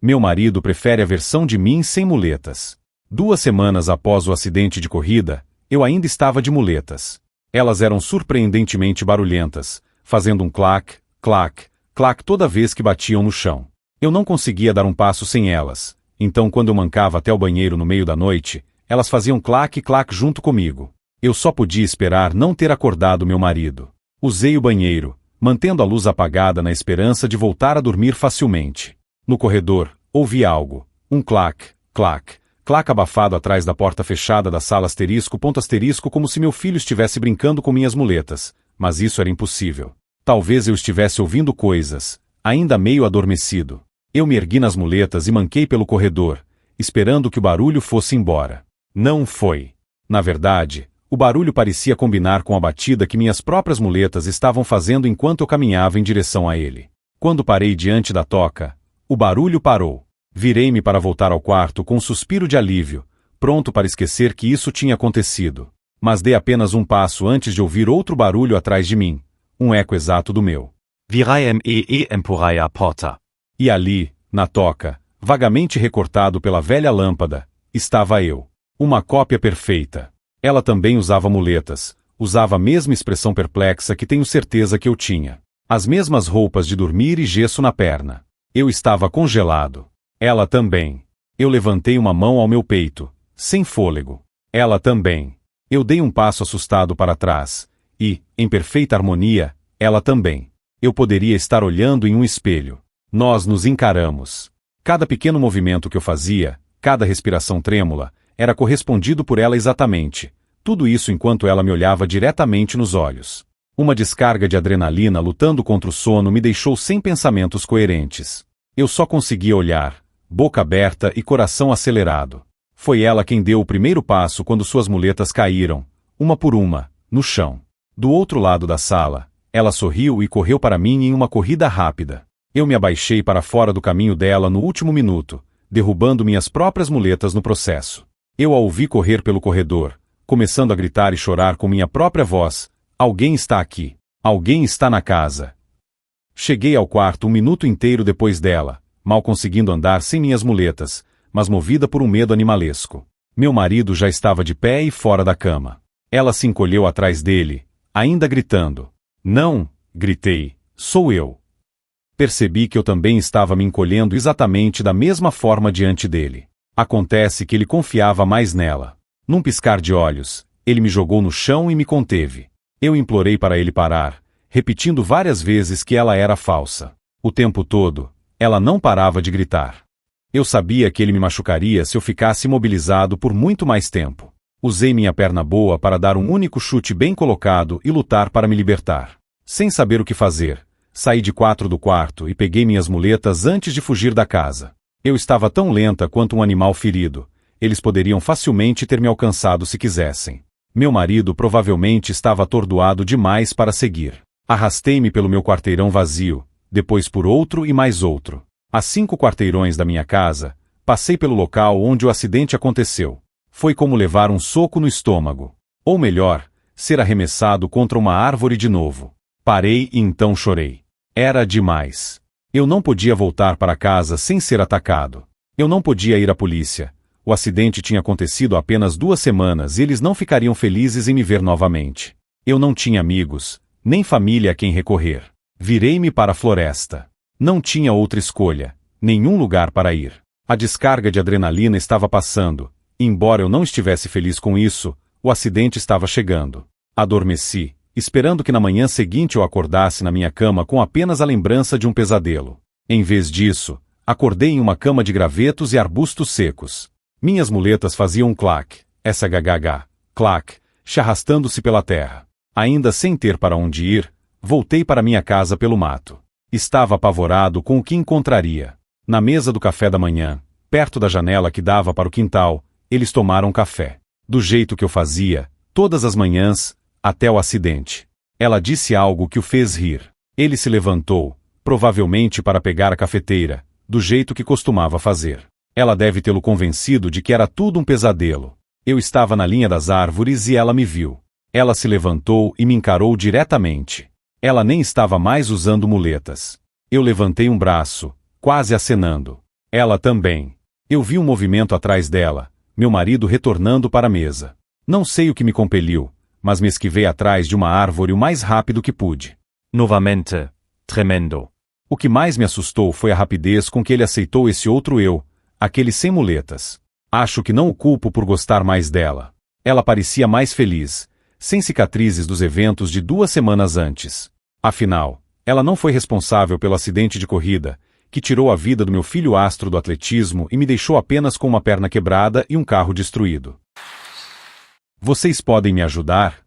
Meu marido prefere a versão de mim sem muletas. 2 semanas após o acidente de corrida, eu ainda estava de muletas. Elas eram surpreendentemente barulhentas, fazendo um clac, clac, clac toda vez que batiam no chão. Eu não conseguia dar um passo sem elas, então quando eu mancava até o banheiro no meio da noite, elas faziam clac, clac junto comigo. Eu só podia esperar não ter acordado meu marido. Usei o banheiro, mantendo a luz apagada na esperança de voltar a dormir facilmente. No corredor, ouvi algo, um clac, clac, clac abafado atrás da porta fechada da sala ***, como se meu filho estivesse brincando com minhas muletas, mas isso era impossível. Talvez eu estivesse ouvindo coisas, ainda meio adormecido. Eu me ergui nas muletas e manquei pelo corredor, esperando que o barulho fosse embora. Não foi. Na verdade, o barulho parecia combinar com a batida que minhas próprias muletas estavam fazendo enquanto eu caminhava em direção a ele. Quando parei diante da toca, o barulho parou. Virei-me para voltar ao quarto com um suspiro de alívio, pronto para esquecer que isso tinha acontecido. Mas dei apenas um passo antes de ouvir outro barulho atrás de mim, um eco exato do meu. Virei-me e empurrei a porta. E ali, na toca, vagamente recortado pela velha lâmpada, estava eu. Uma cópia perfeita. Ela também usava muletas, usava a mesma expressão perplexa que tenho certeza que eu tinha. As mesmas roupas de dormir e gesso na perna. Eu estava congelado. Ela também. Eu levantei uma mão ao meu peito, sem fôlego. Ela também. Eu dei um passo assustado para trás, e, em perfeita harmonia, ela também. Eu poderia estar olhando em um espelho. Nós nos encaramos. Cada pequeno movimento que eu fazia, cada respiração trêmula, era correspondido por ela exatamente. Tudo isso enquanto ela me olhava diretamente nos olhos. Uma descarga de adrenalina lutando contra o sono me deixou sem pensamentos coerentes. Eu só conseguia olhar, boca aberta e coração acelerado. Foi ela quem deu o primeiro passo quando suas muletas caíram, uma por uma, no chão. Do outro lado da sala, ela sorriu e correu para mim em uma corrida rápida. Eu me abaixei para fora do caminho dela no último minuto, derrubando minhas próprias muletas no processo. Eu a ouvi correr pelo corredor, começando a gritar e chorar com minha própria voz: "Alguém está aqui! Alguém está na casa!" Cheguei ao quarto um minuto inteiro depois dela, mal conseguindo andar sem minhas muletas, mas movida por um medo animalesco. Meu marido já estava de pé e fora da cama. Ela se encolheu atrás dele, ainda gritando. "Não!" gritei. "Sou eu!" Percebi que eu também estava me encolhendo exatamente da mesma forma diante dele. Acontece que ele confiava mais nela. Num piscar de olhos, ele me jogou no chão e me conteve. Eu implorei para ele parar, repetindo várias vezes que ela era falsa. O tempo todo, ela não parava de gritar. Eu sabia que ele me machucaria se eu ficasse imobilizado por muito mais tempo. Usei minha perna boa para dar um único chute bem colocado e lutar para me libertar. Sem saber o que fazer, saí de 4 do quarto e peguei minhas muletas antes de fugir da casa. Eu estava tão lenta quanto um animal ferido. Eles poderiam facilmente ter me alcançado se quisessem. Meu marido provavelmente estava atordoado demais para seguir. Arrastei-me pelo meu quarteirão vazio, depois por outro e mais outro. A 5 quarteirões da minha casa, passei pelo local onde o acidente aconteceu. Foi como levar um soco no estômago. Ou melhor, ser arremessado contra uma árvore de novo. Parei e então chorei. Era demais. Eu não podia voltar para casa sem ser atacado. Eu não podia ir à polícia. O acidente tinha acontecido há apenas 2 semanas e eles não ficariam felizes em me ver novamente. Eu não tinha amigos, nem família a quem recorrer. Virei-me para a floresta. Não tinha outra escolha, nenhum lugar para ir. A descarga de adrenalina estava passando, e embora eu não estivesse feliz com isso, o acidente estava chegando. Adormeci, esperando que na manhã seguinte eu acordasse na minha cama com apenas a lembrança de um pesadelo. Em vez disso, acordei em uma cama de gravetos e arbustos secos. Minhas muletas faziam um clac, sggh, clac, arrastando-se pela terra. Ainda sem ter para onde ir, voltei para minha casa pelo mato. Estava apavorado com o que encontraria. Na mesa do café da manhã, perto da janela que dava para o quintal, eles tomaram café. Do jeito que eu fazia, todas as manhãs, até o acidente. Ela disse algo que o fez rir. Ele se levantou, provavelmente para pegar a cafeteira, do jeito que costumava fazer. Ela deve tê-lo convencido de que era tudo um pesadelo. Eu estava na linha das árvores e ela me viu. Ela se levantou e me encarou diretamente. Ela nem estava mais usando muletas. Eu levantei um braço, quase acenando. Ela também. Eu vi um movimento atrás dela, meu marido retornando para a mesa. Não sei o que me compeliu, mas me esquivei atrás de uma árvore o mais rápido que pude. Novamente, tremendo. O que mais me assustou foi a rapidez com que ele aceitou esse outro eu, aquele sem muletas. Acho que não o culpo por gostar mais dela. Ela parecia mais feliz, sem cicatrizes dos eventos de 2 semanas antes. Afinal, ela não foi responsável pelo acidente de corrida, que tirou a vida do meu filho astro do atletismo e me deixou apenas com uma perna quebrada e um carro destruído. Vocês podem me ajudar?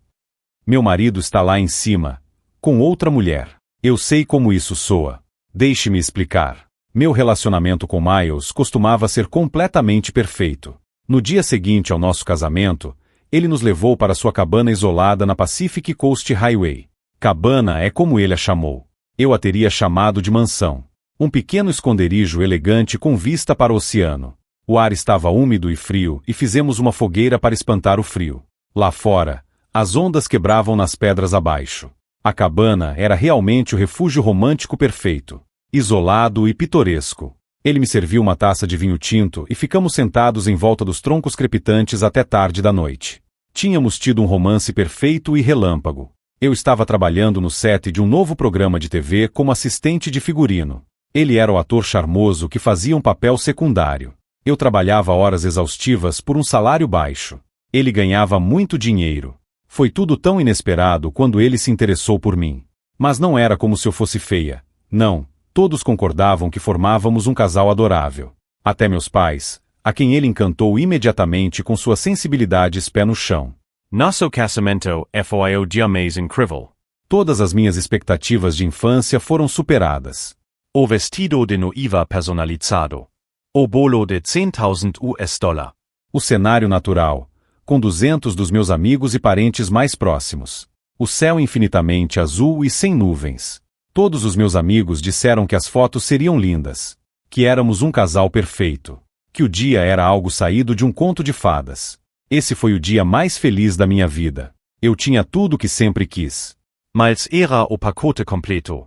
Meu marido está lá em cima, com outra mulher. Eu sei como isso soa. Deixe-me explicar. Meu relacionamento com Miles costumava ser completamente perfeito. No dia seguinte ao nosso casamento, ele nos levou para sua cabana isolada na Pacific Coast Highway. Cabana é como ele a chamou. Eu a teria chamado de mansão. Um pequeno esconderijo elegante com vista para o oceano. O ar estava úmido e frio e fizemos uma fogueira para espantar o frio. Lá fora, as ondas quebravam nas pedras abaixo. A cabana era realmente o refúgio romântico perfeito. Isolado e pitoresco. Ele me serviu uma taça de vinho tinto e ficamos sentados em volta dos troncos crepitantes até tarde da noite. Tínhamos tido um romance perfeito e relâmpago. Eu estava trabalhando no set de um novo programa de TV como assistente de figurino. Ele era o ator charmoso que fazia um papel secundário. Eu trabalhava horas exaustivas por um salário baixo. Ele ganhava muito dinheiro. Foi tudo tão inesperado quando ele se interessou por mim. Mas não era como se eu fosse feia. Não, todos concordavam que formávamos um casal adorável. Até meus pais, a quem ele encantou imediatamente com suas sensibilidades pé no chão. Nosso casamento foi o dia mais incrível. Todas as minhas expectativas de infância foram superadas. O vestido de noiva personalizado. O bolo de $100,000. O cenário natural, com 200 dos meus amigos e parentes mais próximos. O céu infinitamente azul e sem nuvens. Todos os meus amigos disseram que as fotos seriam lindas. Que éramos um casal perfeito. Que o dia era algo saído de um conto de fadas. Esse foi o dia mais feliz da minha vida. Eu tinha tudo o que sempre quis. Mas era o pacote completo.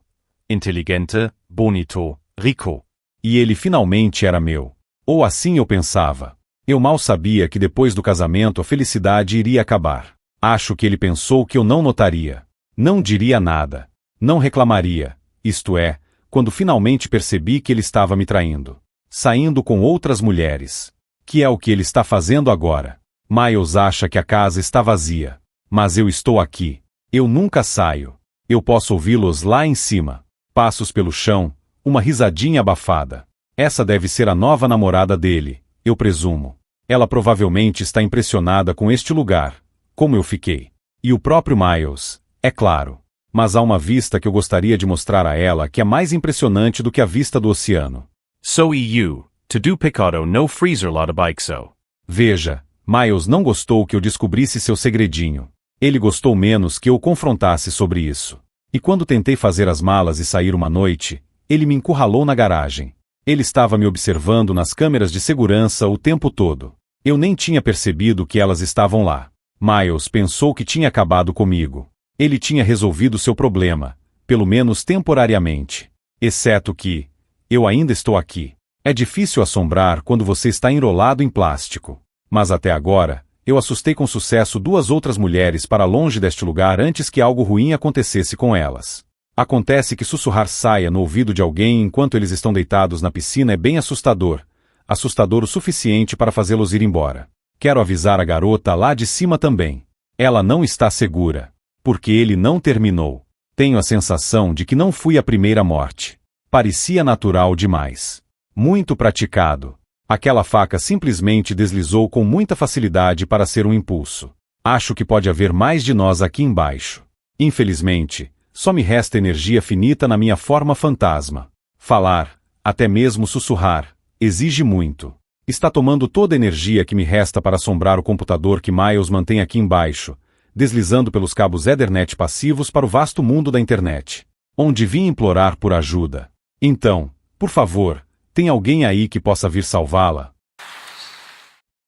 Inteligente, bonito, rico. E ele finalmente era meu. Ou assim eu pensava. Eu mal sabia que depois do casamento a felicidade iria acabar. Acho que ele pensou que eu não notaria. Não diria nada. Não reclamaria. Isto é, quando finalmente percebi que ele estava me traindo. Saindo com outras mulheres. Que é o que ele está fazendo agora. Miles acha que a casa está vazia. Mas eu estou aqui. Eu nunca saio. Eu posso ouvi-los lá em cima. Passos pelo chão, uma risadinha abafada. Essa deve ser a nova namorada dele, eu presumo. Ela provavelmente está impressionada com este lugar, como eu fiquei. E o próprio Miles, é claro. Mas há uma vista que eu gostaria de mostrar a ela que é mais impressionante do que a vista do oceano. So you, to do pecado no freezer lot of bike so. Veja, Miles não gostou que eu descobrisse seu segredinho. Ele gostou menos que eu o confrontasse sobre isso. E quando tentei fazer as malas e sair uma noite, ele me encurralou na garagem. Ele estava me observando nas câmeras de segurança o tempo todo. Eu nem tinha percebido que elas estavam lá. Miles pensou que tinha acabado comigo. Ele tinha resolvido seu problema, pelo menos temporariamente. Exceto que, eu ainda estou aqui. É difícil assombrar quando você está enrolado em plástico. Mas até agora, eu assustei com sucesso 2 outras mulheres para longe deste lugar antes que algo ruim acontecesse com elas. Acontece que sussurrar saia no ouvido de alguém enquanto eles estão deitados na piscina é bem assustador. Assustador o suficiente para fazê-los ir embora. Quero avisar a garota lá de cima também. Ela não está segura. Porque ele não terminou. Tenho a sensação de que não fui a primeira morte. Parecia natural demais. Muito praticado. Aquela faca simplesmente deslizou com muita facilidade para ser um impulso. Acho que pode haver mais de nós aqui embaixo. Infelizmente, só me resta energia finita na minha forma fantasma. Falar, até mesmo sussurrar, exige muito. Está tomando toda a energia que me resta para assombrar o computador que Miles mantém aqui embaixo, deslizando pelos cabos Ethernet passivos para o vasto mundo da internet, onde vim implorar por ajuda. Então, por favor, tem alguém aí que possa vir salvá-la?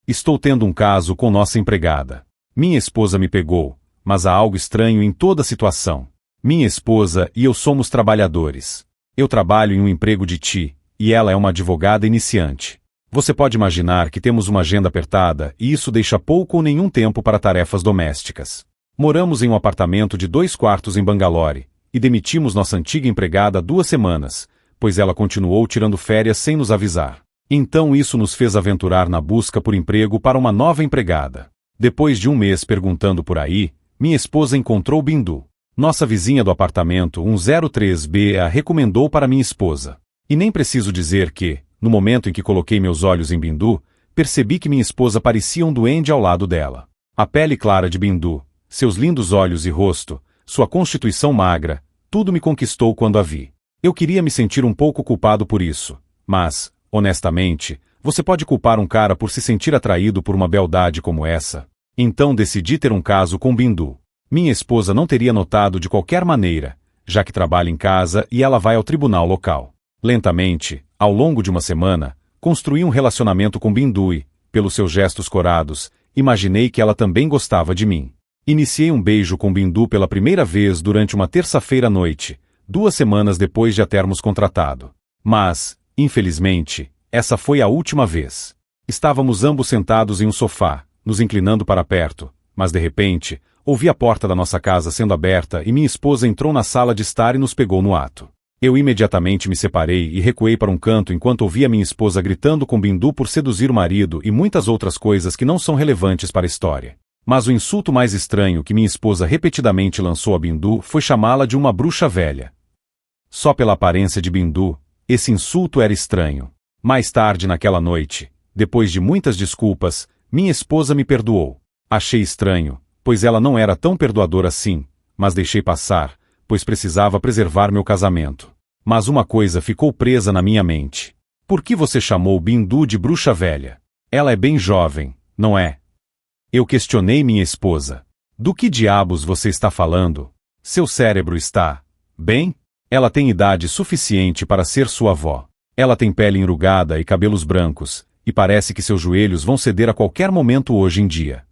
Estou tendo um caso com nossa empregada. Minha esposa me pegou, mas há algo estranho em toda a situação. Minha esposa e eu somos trabalhadores. Eu trabalho em um emprego de TI, e ela é uma advogada iniciante. Você pode imaginar que temos uma agenda apertada e isso deixa pouco ou nenhum tempo para tarefas domésticas. Moramos em um apartamento de 2 quartos em Bangalore, e demitimos nossa antiga empregada há 2 semanas, pois ela continuou tirando férias sem nos avisar. Então isso nos fez aventurar na busca por emprego para uma nova empregada. Depois de um mês perguntando por aí, minha esposa encontrou Bindu. Nossa vizinha do apartamento 103B a recomendou para minha esposa. E nem preciso dizer que, no momento em que coloquei meus olhos em Bindu, percebi que minha esposa parecia um duende ao lado dela. A pele clara de Bindu, seus lindos olhos e rosto, sua constituição magra, tudo me conquistou quando a vi. Eu queria me sentir um pouco culpado por isso, mas, honestamente, você pode culpar um cara por se sentir atraído por uma beldade como essa? Então decidi ter um caso com Bindu. Minha esposa não teria notado de qualquer maneira, já que trabalha em casa e ela vai ao tribunal local. Lentamente, ao longo de uma semana, construí um relacionamento com Bindu e, pelos seus gestos corados, imaginei que ela também gostava de mim. Iniciei um beijo com Bindu pela primeira vez durante uma terça-feira à noite, 2 semanas depois de a termos contratado. Mas, infelizmente, essa foi a última vez. Estávamos ambos sentados em um sofá, nos inclinando para perto, mas de repente, ouvi a porta da nossa casa sendo aberta e minha esposa entrou na sala de estar e nos pegou no ato. Eu imediatamente me separei e recuei para um canto enquanto ouvia minha esposa gritando com Bindu por seduzir o marido e muitas outras coisas que não são relevantes para a história. Mas o insulto mais estranho que minha esposa repetidamente lançou a Bindu foi chamá-la de uma bruxa velha. Só pela aparência de Bindu, esse insulto era estranho. Mais tarde naquela noite, depois de muitas desculpas, minha esposa me perdoou. Achei estranho, pois ela não era tão perdoadora assim, mas deixei passar, pois precisava preservar meu casamento. Mas uma coisa ficou presa na minha mente. Por que você chamou Bindu de bruxa velha? Ela é bem jovem, não é? Eu questionei minha esposa. Do que diabos você está falando? Seu cérebro está bem? Ela tem idade suficiente para ser sua avó. Ela tem pele enrugada e cabelos brancos, e parece que seus joelhos vão ceder a qualquer momento hoje em dia.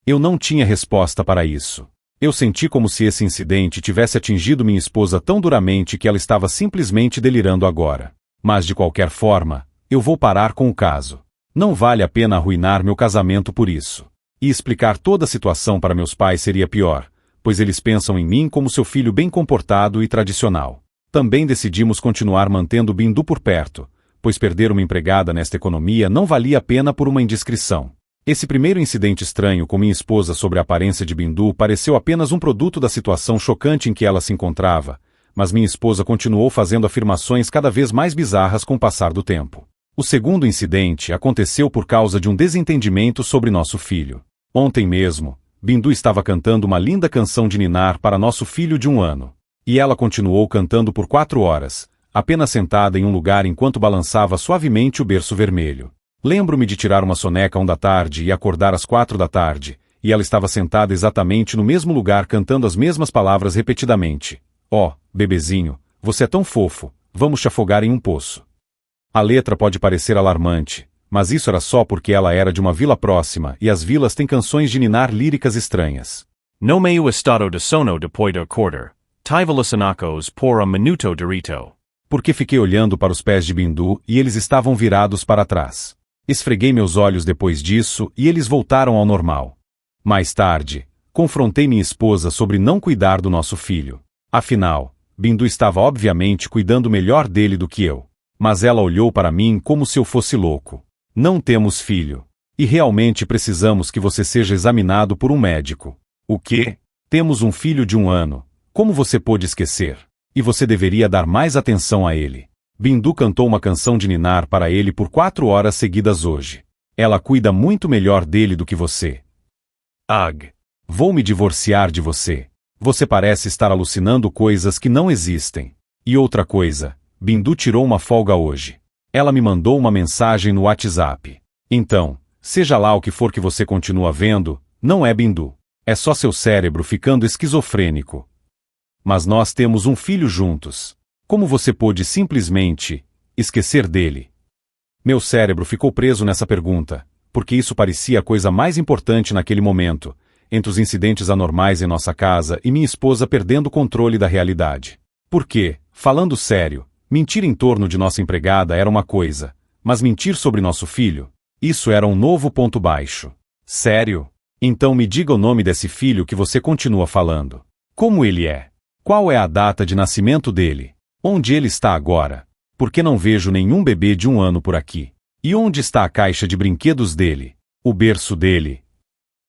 Eu não tinha resposta para isso. Eu senti como se esse incidente tivesse atingido minha esposa tão duramente que ela estava simplesmente delirando agora. Mas de qualquer forma, eu vou parar com o caso. Não vale a pena arruinar meu casamento por isso. E explicar toda a situação para meus pais seria pior, pois eles pensam em mim como seu filho bem comportado e tradicional. Também decidimos continuar mantendo Bindu por perto, pois perder uma empregada nesta economia não valia a pena por uma indiscrição. Esse primeiro incidente estranho com minha esposa sobre a aparência de Bindu pareceu apenas um produto da situação chocante em que ela se encontrava, mas minha esposa continuou fazendo afirmações cada vez mais bizarras com o passar do tempo. O segundo incidente aconteceu por causa de um desentendimento sobre nosso filho. Ontem mesmo, Bindu estava cantando uma linda canção de ninar para nosso filho de 1 ano. E ela continuou cantando por 4 horas, apenas sentada em um lugar enquanto balançava suavemente o berço vermelho. Lembro-me de tirar uma soneca 1 da tarde e acordar às 4 da tarde, e ela estava sentada exatamente no mesmo lugar cantando as mesmas palavras repetidamente. Oh, bebezinho, você é tão fofo, vamos te afogar em um poço. A letra pode parecer alarmante, mas isso era só porque ela era de uma vila próxima e as vilas têm canções de ninar líricas estranhas. No meio estado de sono depois de acordar. Tive los anacos por um minuto dirito. Porque fiquei olhando para os pés de Bindu e eles estavam virados para trás. Esfreguei meus olhos depois disso e eles voltaram ao normal. Mais tarde, confrontei minha esposa sobre não cuidar do nosso filho. Afinal, Bindu estava obviamente cuidando melhor dele do que eu. Mas ela olhou para mim como se eu fosse louco. Não temos filho. E realmente precisamos que você seja examinado por um médico. O quê? Temos um filho de 1 ano. Como você pôde esquecer? E você deveria dar mais atenção a ele. Bindu cantou uma canção de ninar para ele por 4 horas seguidas hoje. Ela cuida muito melhor dele do que você. Ugh. Vou me divorciar de você. Você parece estar alucinando coisas que não existem. E outra coisa, Bindu tirou uma folga hoje. Ela me mandou uma mensagem no WhatsApp. Então, seja lá o que for que você continua vendo, não é Bindu. É só seu cérebro ficando esquizofrênico. Mas nós temos um filho juntos. Como você pôde simplesmente esquecer dele? Meu cérebro ficou preso nessa pergunta, porque isso parecia a coisa mais importante naquele momento, entre os incidentes anormais em nossa casa e minha esposa perdendo o controle da realidade. Porque, falando sério, Mentir em torno de nossa empregada era uma coisa, mas mentir sobre nosso filho? Isso era um novo ponto baixo. Sério? Então me diga o nome desse filho que você continua falando. Como ele é? Qual é a data de nascimento dele? Onde ele está agora? Por que não vejo nenhum bebê de 1 ano por aqui? E onde está a caixa de brinquedos dele? O berço dele?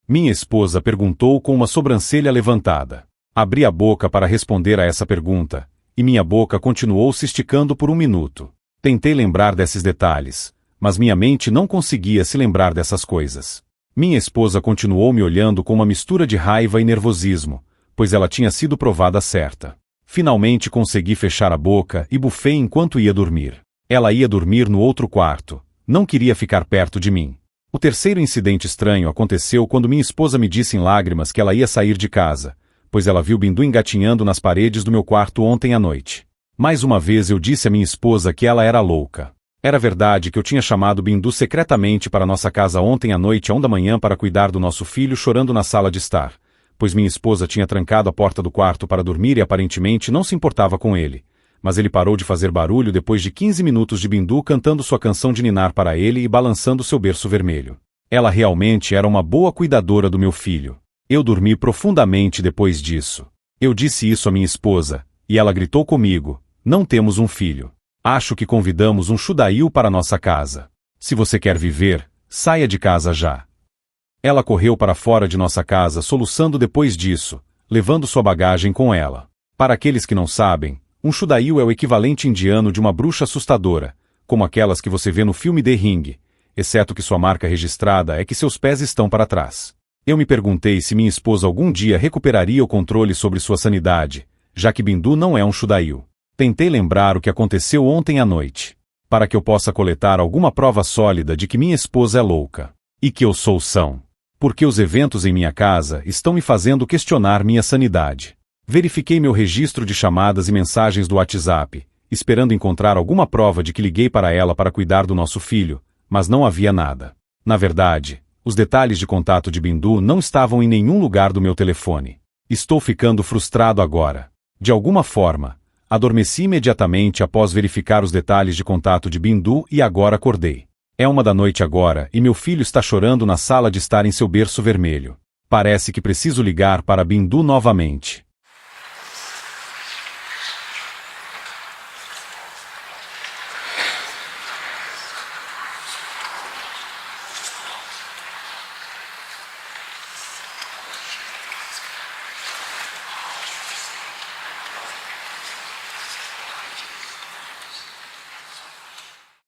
Minha esposa perguntou com uma sobrancelha levantada. Abri a boca para responder a essa pergunta, e minha boca continuou se esticando por 1 minuto. Tentei lembrar desses detalhes, mas minha mente não conseguia se lembrar dessas coisas. Minha esposa continuou me olhando com uma mistura de raiva e nervosismo, pois ela tinha sido provada certa. Finalmente consegui fechar a boca e bufei enquanto ia dormir. Ela ia dormir no outro quarto. Não queria ficar perto de mim. O terceiro incidente estranho aconteceu quando minha esposa me disse em lágrimas que ela ia sair de casa, pois ela viu Bindu engatinhando nas paredes do meu quarto ontem à noite. Mais uma vez eu disse à minha esposa que ela era louca. Era verdade que eu tinha chamado Bindu secretamente para nossa casa ontem à noite à 1 da manhã para cuidar do nosso filho chorando na sala de estar, pois minha esposa tinha trancado a porta do quarto para dormir e aparentemente não se importava com ele. Mas ele parou de fazer barulho depois de 15 minutos de Bindu cantando sua canção de ninar para ele e balançando seu berço vermelho. Ela realmente era uma boa cuidadora do meu filho. Eu dormi profundamente depois disso. Eu disse isso à minha esposa, e ela gritou comigo: não temos um filho. Acho que convidamos um Chudail para nossa casa. Se você quer viver, saia de casa já. Ela correu para fora de nossa casa soluçando depois disso, levando sua bagagem com ela. Para aqueles que não sabem, um Chudail é o equivalente indiano de uma bruxa assustadora, como aquelas que você vê no filme The Ring, exceto que sua marca registrada é que seus pés estão para trás. Eu me perguntei se minha esposa algum dia recuperaria o controle sobre sua sanidade, já que Bindu não é um Chudail. Tentei lembrar o que aconteceu ontem à noite, para que eu possa coletar alguma prova sólida de que minha esposa é louca, e que eu sou são. Porque os eventos em minha casa estão me fazendo questionar minha sanidade. Verifiquei meu registro de chamadas e mensagens do WhatsApp, esperando encontrar alguma prova de que liguei para ela para cuidar do nosso filho, mas não havia nada. Na verdade, os detalhes de contato de Bindu não estavam em nenhum lugar do meu telefone. Estou ficando frustrado agora. De alguma forma, adormeci imediatamente após verificar os detalhes de contato de Bindu e agora acordei. É 1 da noite agora e meu filho está chorando na sala de estar em seu berço vermelho. Parece que preciso ligar para Bindu novamente.